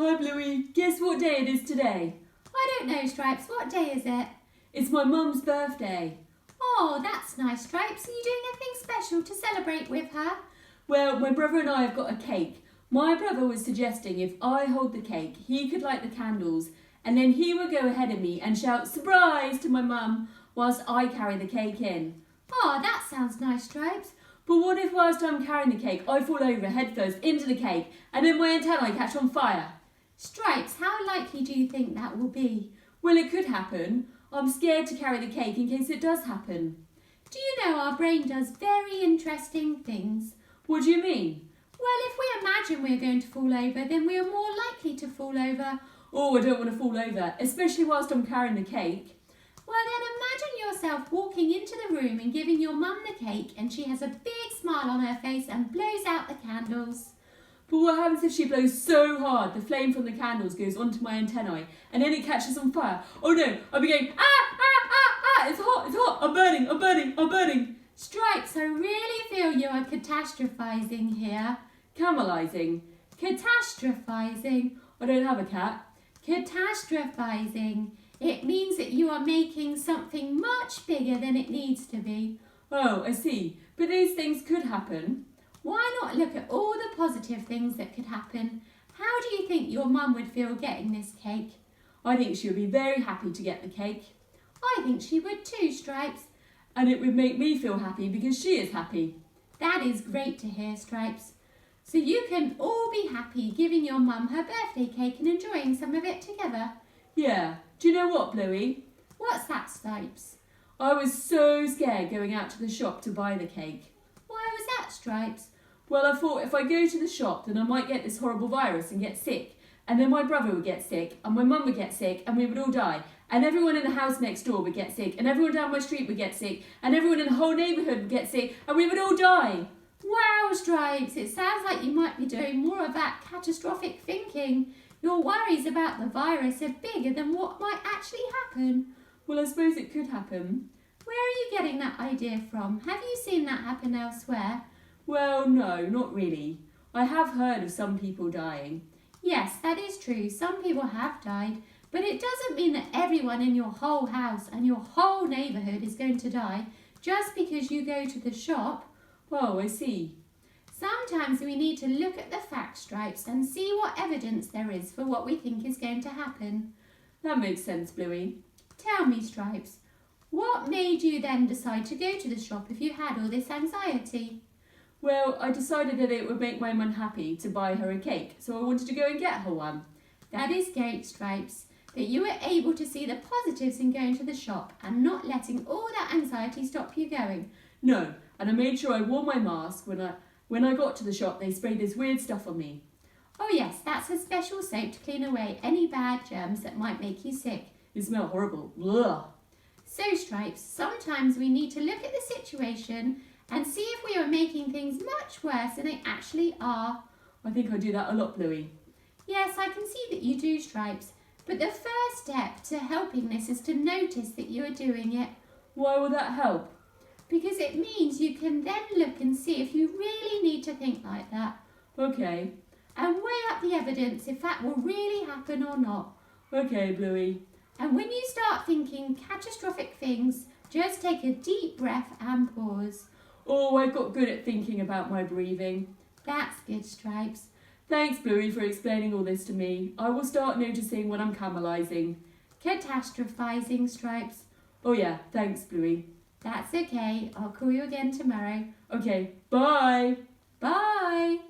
Hi Bluey, guess what day it is today? I don't know, Stripes. What day is it? It's my mum's birthday. Oh, that's nice, Stripes. Are you doing anything special to celebrate with her? Well, my brother and I have got a cake. My brother was suggesting if I hold the cake, he could light the candles, and then he would go ahead of me and shout surprise to my mum whilst I carry the cake in. Oh, that sounds nice, Stripes. But what if whilst I'm carrying the cake, I fall over head first into the cake and then my antennae catch on fire? Stripes, how likely do you think that will be? Well, it could happen. I'm scared to carry the cake in case it does happen. Do you know our brain does very interesting things? What do you mean? Well, if we imagine we're going to fall over, then we are more likely to fall over. Oh, I don't want to fall over, especially whilst I'm carrying the cake. Well, then imagine yourself walking into the room and giving your mum the cake, and she has a big smile on her face and blows out the candles. But what happens if she blows so hard the flame from the candles goes onto my antennae and then it catches on fire? Oh no, I'll be going, it's hot, I'm burning. Stripes, I really feel you are catastrophizing here. Caramelizing. Catastrophizing. I don't have a cat. Catastrophizing. It means that you are making something much bigger than it needs to be. Oh, I see. But these things could happen. Why not look at all the positive things that could happen? How do you think your mum would feel getting this cake? I think she would be very happy to get the cake. I think she would too, Stripes. And it would make me feel happy because she is happy. That is great to hear, Stripes. So you can all be happy giving your mum her birthday cake and enjoying some of it together. Yeah. Do you know what, Bluey? What's that, Stripes? I was so scared going out to the shop to buy the cake. Why was that, Stripes? Well, I thought if I go to the shop, then I might get this horrible virus and get sick. And then my brother would get sick, and my mum would get sick, and we would all die. And everyone in the house next door would get sick, and everyone down my street would get sick, and everyone in the whole neighbourhood would get sick, and we would all die. Wow, Stripes, it sounds like you might be doing more of that catastrophic thinking. Your worries about the virus are bigger than what might actually happen. Well, I suppose it could happen. Where are you getting that idea from? Have you seen that happen elsewhere? Well, no, not really. I have heard of some people dying. Yes, that is true. Some people have died, but it doesn't mean that everyone in your whole house and your whole neighbourhood is going to die just because you go to the shop. Oh, I see. Sometimes we need to look at the facts, Stripes, and see what evidence there is for what we think is going to happen. That makes sense, Bluey. Tell me, Stripes, what made you then decide to go to the shop if you had all this anxiety? Well, I decided that it would make my mum happy to buy her a cake, so I wanted to go and get her one. That is great, Stripes, that you were able to see the positives in going to the shop and not letting all that anxiety stop you going. No, and I made sure I wore my mask when I got to the shop. They sprayed this weird stuff on me. Oh yes, that's a special soap to clean away any bad germs that might make you sick. It smelled horrible. Ugh. So, Stripes, sometimes we need to look at the situation and see if we are making things much worse than they actually are. I think I do that a lot, Bluey. Yes, I can see that you do, Stripes. But the first step to helping this is to notice that you are doing it. Why will that help? Because it means you can then look and see if you really need to think like that. Okay. And weigh up the evidence if that will really happen or not. Okay, Bluey. And when you start thinking catastrophic things, just take a deep breath and pause. Oh, I've got good at thinking about my breathing. That's good, Stripes. Thanks, Bluey, for explaining all this to me. I will start noticing when I'm caramelizing. Catastrophizing, Stripes. Oh yeah, thanks, Bluey. That's okay. I'll call you again tomorrow. Okay, bye. Bye.